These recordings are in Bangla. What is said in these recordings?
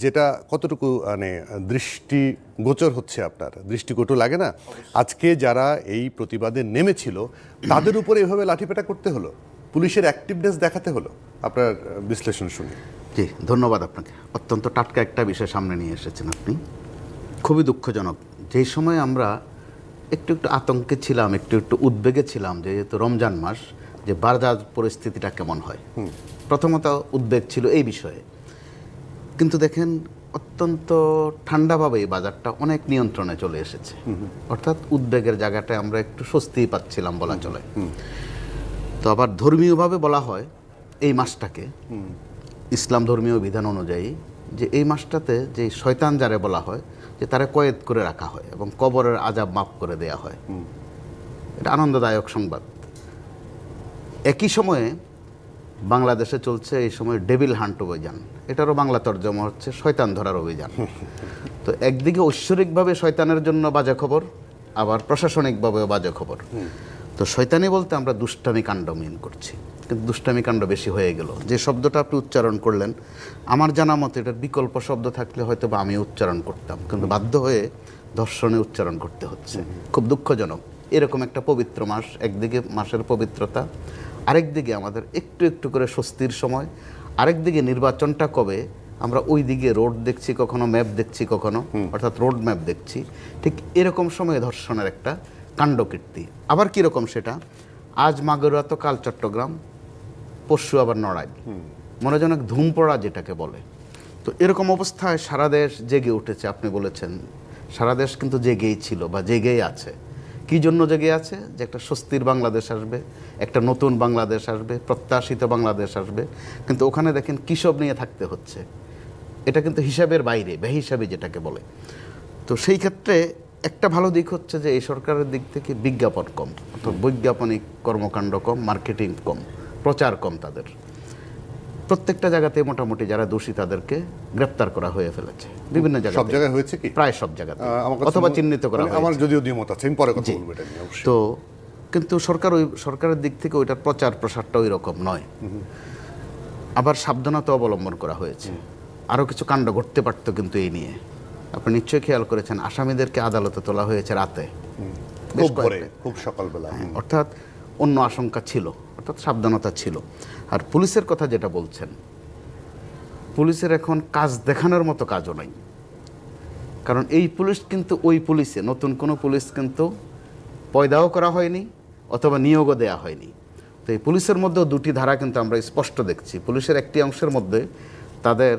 যেটা কতটুকু মানে দৃষ্টিগোচর হচ্ছে, আপনার দৃষ্টিকটু লাগে না? আজকে যারা এই প্রতিবাদে নেমেছিল তাদের উপরে এভাবে লাঠিপেটা করতে হলো, পুলিশের অ্যাক্টিভনেস দেখাতে হলো। আপনার বিশ্লেষণ শুনি। জি, ধন্যবাদ আপনাকে। অত্যন্ত টাটকা একটা বিষয় সামনে নিয়ে এসেছেন আপনি। খুবই দুঃখজনক। যেই সময় আমরা একটু একটু আতঙ্কে ছিলাম, একটু একটু উদ্বেগে ছিলাম, যেহেতু রমজান মাস, যে বাজার পরিস্থিতিটা কেমন হয়, প্রথমত উদ্বেগ ছিল এই বিষয়ে। কিন্তু দেখেন অত্যন্ত ঠান্ডাভাবে এই বাজারটা অনেক নিয়ন্ত্রণে চলে এসেছে। অর্থাৎ উদ্বেগের জায়গাটায় আমরা একটু স্বস্তিই পাচ্ছিলাম বলা চলে। তো আবার ধর্মীয়ভাবে বলা হয় এই মাসটাকে, ইসলাম ধর্মীয় বিধান অনুযায়ী, যে এই মাসটাতে যে শয়তান যারে বলা হয়, যে তারা কয়েদ করে রাখা হয় এবং কবরের আযাব মাফ করে দেয়া হয়। এটা আনন্দদায়ক সংবাদ। একই সময়ে বাংলাদেশে চলছে এই সময় ডেভিল হান্ট অভিযান। এটারও বাংলা তর্জমা হচ্ছে শয়তান ধরার অভিযান। তো একদিকে ঐশ্বরিকভাবে শয়তানের জন্য বাজে খবর, আবার প্রশাসনিকভাবেও বাজে খবর। তো শয়তানি বলতে আমরা দুষ্টামি কাণ্ড মিন করছি, কিন্তু দুষ্টামি কাণ্ড বেশি হয়ে গেল। যে শব্দটা আপনি উচ্চারণ করলেন, আমার জানা মতে এটার বিকল্প শব্দ থাকলে হয়তো বা আমি উচ্চারণ করতাম, কিন্তু বাধ্য হয়ে ধর্ষণে উচ্চারণ করতে হচ্ছে। খুব দুঃখজনক। এরকম একটা পবিত্র মাস, একদিকে মাসের পবিত্রতা, আরেকদিকে আমাদের একটু একটু করে স্বস্তির সময়, আরেকদিকে নির্বাচনটা কবে, আমরা ওই দিকে রোড দেখছি কখনো, ম্যাপ দেখছি কখনো, অর্থাৎ রোড ম্যাপ দেখছি। ঠিক এরকম সময়ে ধর্ষণের একটা কাণ্ডকীর্তি। আবার কীরকম সেটা, আজ মাগুরা তো কাল চট্টগ্রাম, পরশু আবার নড়াইল, মনে যেন ধুম পড়া যেটাকে বলে। তো এরকম অবস্থায় সারা দেশ জেগে উঠেছে। আপনি বলেছেন সারা দেশ কিন্তু জেগেই ছিল বা জেগেই আছে। কী জন্য জেগে আছে? যে একটা স্বস্তির বাংলাদেশ আসবে, একটা নতুন বাংলাদেশ আসবে, প্রত্যাশিত বাংলাদেশ আসবে। কিন্তু ওখানে দেখেন কী সব নিয়ে থাকতে হচ্ছে, এটা কিন্তু হিসাবের বাইরে, বেহিসাবি যেটাকে বলে। তো সেই ক্ষেত্রে একটা ভালো দিক হচ্ছে যে এই সরকারের দিক থেকে বিজ্ঞাপন কম, অর্থাৎ বৈজ্ঞাপনিক কর্মকাণ্ড কম, মার্কেটিং কম, প্রচার কম। তাদের প্রত্যেকটা জায়গাতে মোটামুটি যারা দোষী তাদেরকে গ্রেপ্তার করা হয়ে ফেলেছে বিভিন্ন জায়গায়। সব জায়গায় হয়েছে কি? প্রায় সব জায়গাতে, অথবা চিহ্নিত করা হয়েছে। আমার যদিও দ্বিমত আছে, আমি পরে কথা বলবো এটা নিয়ে অবশ্যই। তো কিন্তু সরকারের দিক থেকে ওইটার প্রচার প্রসারটা ওই রকম নয়। আবার সাবধানতা অবলম্বন করা হয়েছে। আরও কিছু কাণ্ড ঘটতে পারতো কিন্তু এই নিয়ে। আপনি নিশ্চয়ই খেয়াল করেছেন, আসামিদেরকে আদালতে তোলা হয়েছে রাতে, খুব সকালবেলা। অর্থাৎ অন্য আশঙ্কা ছিল, অর্থাৎ সাবধানতা ছিল। আর পুলিশের কথা যেটা বলছেন, পুলিশের এখন কাজ দেখানোর মতো কাজও নাই। কারণ এই পুলিশ কিন্তু ওই পুলিশে, নতুন কোনো পুলিশ কিন্তু পয়দাও করা হয়নি অথবা নিয়োগও দেয়া হয়নি। তো এই পুলিশের মধ্যেও দুটি ধারা কিন্তু আমরা স্পষ্ট দেখছি। পুলিশের একটি অংশের মধ্যে তাদের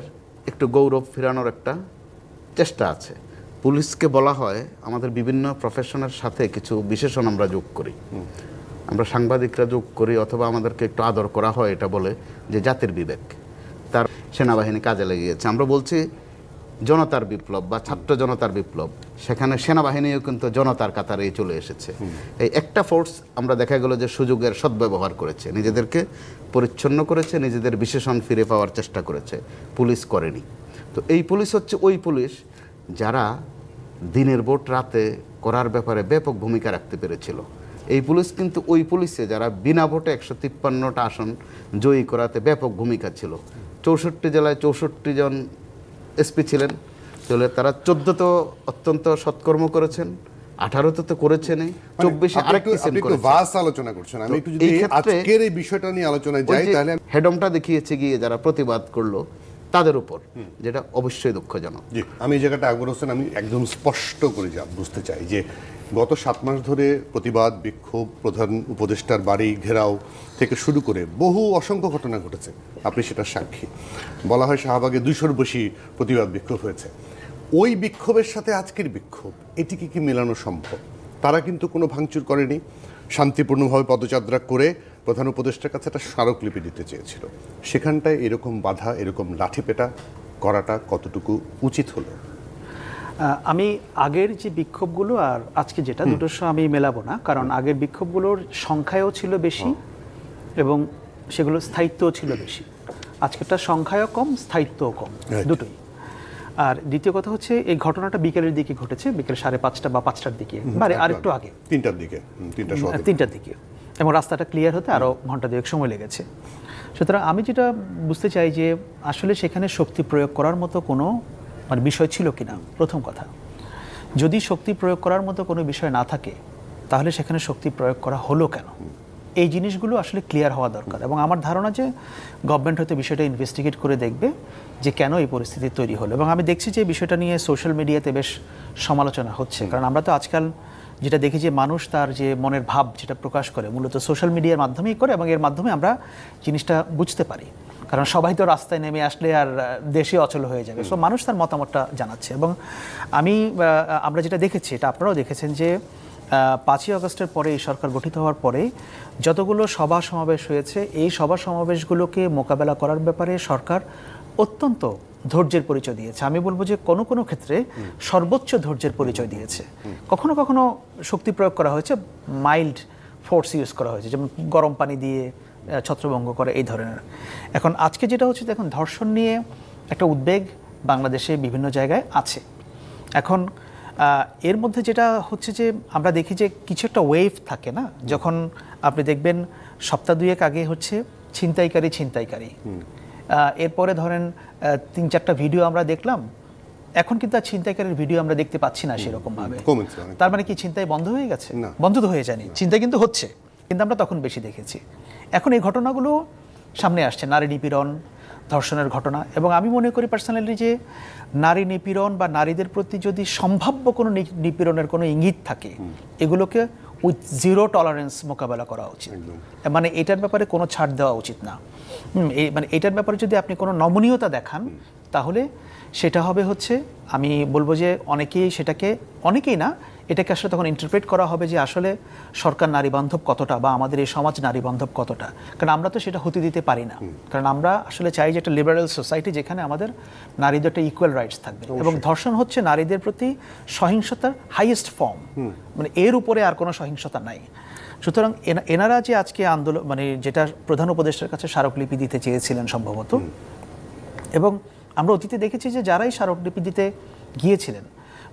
একটু গৌরব ফেরানোর একটা চেষ্টা আছে। পুলিশকে বলা হয়, আমাদের বিভিন্ন প্রফেশনের সাথে কিছু বিশেষণ আমরা যোগ করি, আমরা সাংবাদিকরা যোগ করি, অথবা আমাদেরকে একটু আদর করা হয়, এটা বলে যে জাতির বিবেক। তার সেনাবাহিনী কাজে লেগেছে। আমরা বলছি জনতার বিপ্লব বা ছাত্র জনতার বিপ্লব, সেখানে সেনাবাহিনীও কিন্তু জনতার কাতারেই চলে এসেছে। এই একটা ফোর্স আমরা দেখা গেল যে সুযোগের সদ্ব্যবহার করেছে, নিজেদেরকে পরিচ্ছন্ন করেছে, নিজেদের বিশেষণ ফিরে পাওয়ার চেষ্টা করেছে। পুলিশ করেনি। তো এই পুলিশ হচ্ছে ওই পুলিশ যারা দিনের ভোট রাতে করার ব্যাপারে ব্যাপক ভূমিকা রাখতে পেরেছিল। এই পুলিশ কিন্তু ওই পুলিশে যারা বিনা ভোটে 153টা আসন জয়ী করাতে ব্যাপক ভূমিকা ছিল। 64 জেলায় 64 জন এসপি ছিলেন, তাহলে তারা 14 তো অত্যন্ত সৎকর্ম করেছেন, 18 তো করেছেন, 24 আরেকটি সেম করেছেন। ভাস আলোচনা করছেন। আমি একটু যদি আজকের এই বিষয়টা নিয়ে আলোচনায় যাই, তাহলে হেডমটা দেখিয়েছে গিয়ে যারা প্রতিবাদ করলো তাদের উপর, যেটা অবশ্যই দুঃখজনক। জি, আমি এই জায়গাটা আকবর হোসেন, আমি একদম স্পষ্ট করে বুঝতে চাই যে গত 7 মাস ধরে প্রতিবাদ, বিক্ষোভ, প্রধান উপদেষ্টার বাড়ি ঘেরাও থেকে শুরু করে বহু অসংখ্য ঘটনা ঘটেছে। আপনি সেটা সাক্ষী। বলা হয় শাহবাগে 200-র বেশি প্রতিবাদ বিক্ষোভ হয়েছে। ওই বিক্ষোভের সাথে আজকের বিক্ষোভ, এটিকে কি মেলানো সম্ভব? তারা কিন্তু কোনো ভাঙচুর করেনি, শান্তিপূর্ণভাবে পদযাত্রা করে প্রধান উপদেষ্টার কাছে একটা স্মারকলিপি দিতে চেয়েছিল। সেখানটায় এরকম বাধা, এরকম লাঠিপেটা করাটা কতটুকু উচিত হলো? আমি আগের যে বিক্ষোভগুলো আর আজকে যেটা, দুটোর সঙ্গে আমি মেলাবো না। কারণ আগের বিক্ষোভগুলোর সংখ্যাও ছিল বেশি এবং সেগুলোর স্থায়িত্বও ছিল বেশি। আজকেরটা সংখ্যাও কম, স্থায়িত্বও কম, দুটোই। আর দ্বিতীয় কথা হচ্ছে, এই ঘটনাটা বিকেলের দিকে ঘটেছে, বিকেল 5:30 বা 5টার দিকে, আর একটু আগে, 3টার দিকে, 3টার দিকে। এবং রাস্তাটা ক্লিয়ার হতে আরও ঘন্টা দুয়েক সময় লেগেছে। সুতরাং আমি যেটা বুঝতে চাই যে আসলে সেখানে শক্তি প্রয়োগ করার মতো কোনো মানে বিষয় ছিল কিনা, প্রথম কথা। যদি শক্তি প্রয়োগ করার মতো কোনো বিষয় না থাকে তাহলে সেখানে শক্তি প্রয়োগ করা হলো কেন, এই জিনিসগুলো আসলে ক্লিয়ার হওয়া দরকার। এবং আমার ধারণা যে গভর্নমেন্ট হয়তো বিষয়টা ইনভেস্টিগেট করে দেখবে যে কেন এই পরিস্থিতি তৈরি হলো। এবং আমি দেখছি যে বিষয়টা নিয়ে সোশ্যাল মিডিয়াতে বেশ সমালোচনা হচ্ছে, কারণ আমরা তো আজকাল যেটা দেখি যে মানুষ তার যে মনের ভাব যেটা প্রকাশ করে মূলত সোশ্যাল মিডিয়ার মাধ্যমেই করে, এবং এর মাধ্যমে আমরা জিনিসটা বুঝতে পারি। কারণ সবাই তো রাস্তায় নেমে আসলে আর দেশে অচল হয়ে যাবে, সো মানুষ তার মতামতটা জানাচ্ছে। এবং আমরা যেটা দেখেছি, এটা আপনারাও দেখেছেন যে 5ই আগস্টের পরে এই সরকার গঠিত হওয়ার পরে যতগুলো সভা সমাবেশ হয়েছে, এই সভা সমাবেশগুলোকে মোকাবেলা করার ব্যাপারে সরকার অত্যন্ত ধৈর্যের পরিচয় দিয়েছে। আমি বলবো যে কোনো কোনো ক্ষেত্রে সর্বোচ্চ ধৈর্যের পরিচয় দিয়েছে। কখনো কখনো শক্তি প্রয়োগ করা হয়েছে, মাইল্ড ফোর্স ইউজ করা হয়েছে, যেমন গরম পানি দিয়ে ছত্রভঙ্গ করে এই ধরনের। এখন আজকে যেটা হচ্ছে, দেখুন ধর্ষণ নিয়ে একটা উদ্বেগ বাংলাদেশে বিভিন্ন জায়গায় আছে। এখন এর মধ্যে যেটা হচ্ছে যে আমরা দেখি যে কিছু একটা ওয়েভ থাকে না, যখন আপনি দেখবেন সপ্তাহ দুয়েক আগে হচ্ছে ছিনতাইকারী, এরপরে ধরেন 3-4টা ভিডিও আমরা দেখলাম, এখন কিন্তু আর ছিনতাইকারীর ভিডিও আমরা দেখতে পাচ্ছি না সেরকম ভাবে। তার মানে কি ছিনতাই বন্ধ হয়ে গেছে? বন্ধ তো হয়ে যায়নি, চিন্তাই কিন্তু হচ্ছে, কিন্তু আমরা তখন বেশি দেখেছি। এখন এই ঘটনাগুলো সামনে আসছে, নারী নিপীড়ন, ধর্ষণের ঘটনা। এবং আমি মনে করি পার্সোনালি যে নারী নিপীড়ন বা নারীদের প্রতি যদি সম্ভাব্য কোনো নিপীড়নের কোনো ইঙ্গিত থাকে, এগুলোকে উইথ জিরো টলারেন্স মোকাবেলা করা উচিত। মানে এটার ব্যাপারে কোনো ছাড় দেওয়া উচিত না। মানে এটার ব্যাপারে যদি আপনি কোনো নমনীয়তা দেখান, তাহলে সেটা হবে হচ্ছে, আমি বলবো যে অনেকেই না, এটাকে আসলে তখন ইন্টারপ্রেট করা হবে যে আসলে সরকার নারী বান্ধব কতটা, বা আমাদের এই সমাজ নারী বান্ধব কতটা। কারণ আমরা তো সেটা হতে দিতে পারি না, কারণ আমরা আসলে চাই যে একটা লিবারেল সোসাইটি যেখানে আমাদের নারীদের একটা ইকুয়াল রাইটস থাকবে। এবং ধর্ষণ হচ্ছে নারীদের প্রতি সহিংসতার হাইয়েস্ট ফর্ম, মানে এর উপরে আর কোনো সহিংসতা নাই। সুতরাং এনারা যে আজকে আন্দোলন, মানে যেটা প্রধান উপদেষ্টার কাছে স্মারকলিপি দিতে চেয়েছিলেন সম্ভবত, এবং আমরা অতীতে দেখেছি যে যারাই স্মারকলিপি দিতে গিয়েছিলেন,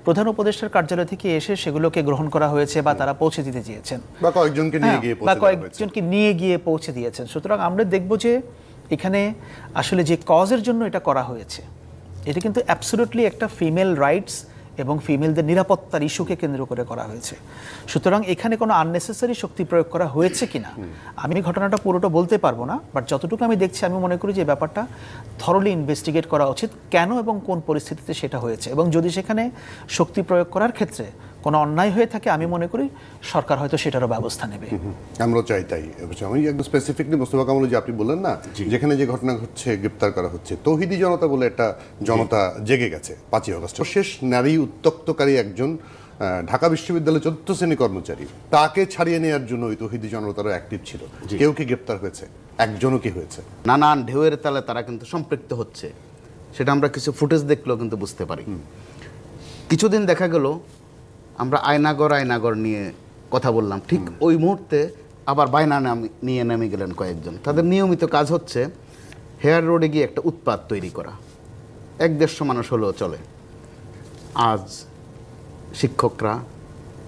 প্রধান উপদেষ্টার কার্যালয় থেকে এসে সেগুলোকে গ্রহণ করা হয়েছে বা তারা পৌঁছে দিতে চেয়েছেন, বা কয়েকজনকে নিয়ে গিয়ে পৌঁছে দিয়েছেন। সুতরাং আমরা দেখব যে এখানে আসলে যে কজের জন্য এটা করা হয়েছে, এটা কিন্তু অ্যাবসলিউটলি একটা ফিমেল রাইটস এবং ফিমেলদের নিরাপত্তার ইস্যুকে কেন্দ্র করে করা হয়েছে। সুতরাং এখানে কোনো আননেসেসারি শক্তি প্রয়োগ করা হয়েছে কিনা আমি ঘটনাটা পুরোটা বলতে পারবো না, বাট যতটুকু আমি দেখছি আমি মনে করি যে ব্যাপারটা থরলি ইনভেস্টিগেট করা উচিত, কেন এবং কোন পরিস্থিতিতে সেটা হয়েছে। এবং যদি সেখানে শক্তি প্রয়োগ করার ক্ষেত্রে কোনো অন্যায় হয়ে থাকে, আমি মনে করি সরকার হয়তো সেটারও ব্যবস্থা নেবে। আমরাও চাই তাই। আমি একদম স্পেসিফিকলি মোস্তফা কামাল যে আপনি বললেন না, যেখানে যে ঘটনা ঘটছে, গ্রেপ্তার করা হচ্ছে, তৌহিদি জনতা বলে একটা জনতা জেগে গেছে 5ই আগস্ট। শেষ নারী উত্তক্তকারী একজন ঢাকা বিশ্ববিদ্যালয়ের 4th শ্রেণী কর্মচারী, তাকে ছাড়িয়ে নেওয়ার জন্য ওই তৌহিদি জনতারও অ্যাক্টিভ ছিল। কেউ কি গ্রেপ্তার হয়েছে? একজনও কি হয়েছে? নানান ঢেউয়ের তালে তারা কিন্তু সম্পৃক্ত হচ্ছে, সেটা আমরা কিছু ফুটেজ দেখলেও কিন্তু বুঝতে পারি। কিছুদিন দেখা গেল আমরা আয়নাগর নিয়ে কথা বললাম, ঠিক ওই মুহূর্তে আবার বায়না নিয়ে নেমে গেলেন কয়েকজন। তাদের নিয়মিত কাজ হচ্ছে হেয়ার রোডে গিয়ে একটা উৎপাত তৈরি করা। 100-150 মানুষ হলেও চলে। আজ শিক্ষকরা,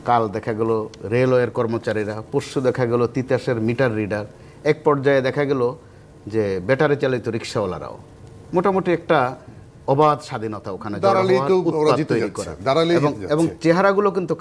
কাল দেখা গেল রেলওয়ের কর্মচারীরা, পরশু দেখা গেল তিতাসের মিটার রিডার, এক পর্যায়ে দেখা গেল যে ব্যাটারি চালিত রিক্সাওয়ালারাও। মোটামুটি একটা অবাধ স্বাধীনতা ওখানে, এবং চেহারাগুলো কিন্তু